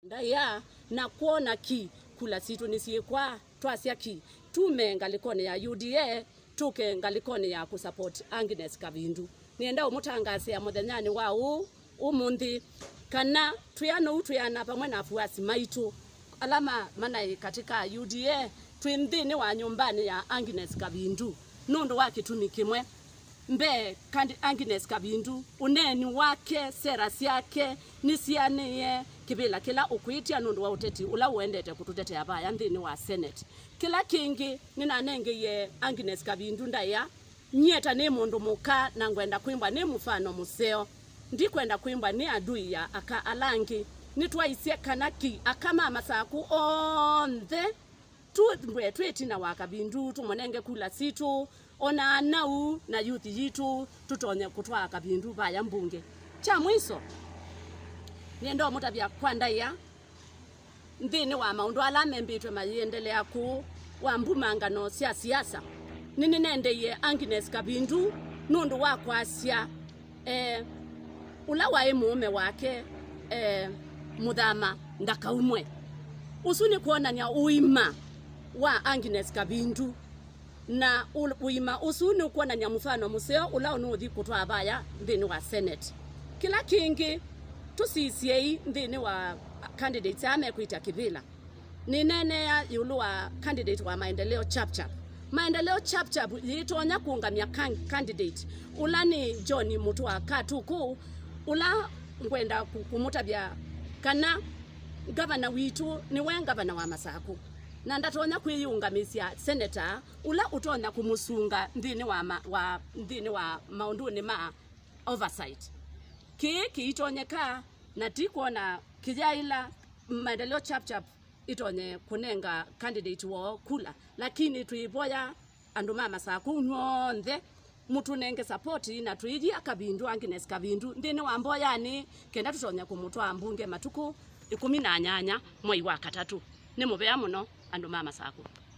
Ndaya na kuona ki kula situ nisiekwa twasia ki tume ngalikone ya UDA tuke ngalikone ya kusupport Agnes Kabindu nienda umutangase ya muthenyani wa umundi kana tuyana pamwe na afuasi maitu alama mana katika UDA twindini wa nyumbani ya Agnes Kabindu nundu wake tumi kimwe mbe kandi Agnes Kabindu uneni wake sera yake nisianie kibila kila ukwitia nundu wa uteti ula uendete kututetea baya ndini wa Senate kila kingi ninanenge ye Agnes Kabindu ndaya nyeta ni mundu muka na ngwenda kuimba ni mufano museo ndi kwenda kuimba ni adui ya aka alangi nitwaisie kanaki akama masaku onthe tuwe twetina wa Kabindu tumonenge kula situ ona nau na youth yitu tutonye kutwa Kabindu baya mbunge cha mwiso niendo mutabya kwanda ya ndini wa maundu ala membitwe mayendelea ku wa mbumangano cia siasa nini nende ye Agnes Kabindu nundu wa kwasia ula wa mume wake Muthama Ndakaumwe usuni kuonania uima wa Agnes Kabindu na uima usuni kuonania mfano museo ula unuthi kutwa baya ndini wa Senate kila kingi tusisie ndini wa candidates amekuita kibila ni nene ya yulu wa candidate wa maendeleo chapchap yitonya kuungamia candidate ulani John Mutua Katuku ula ngwenda kumutabya kana governor witu ni we governor wa Masaku na ndatonya kwiyungamisia senator ula utonya kumusunga ndini wa maunduni ma oversight ki itonyeka na tikuona kijaila maendeleo chapchap itonye kunenga candidate wo kula lakini tuiboya andu mama Saku nyonthe mutu nenge support na tuiji Kabindu Agnes Kabindu ndini wa mboyani kenda tutonya kumutwa mbunge matuku 18 mwai wa 3 ni mubea muno andu mama Saku.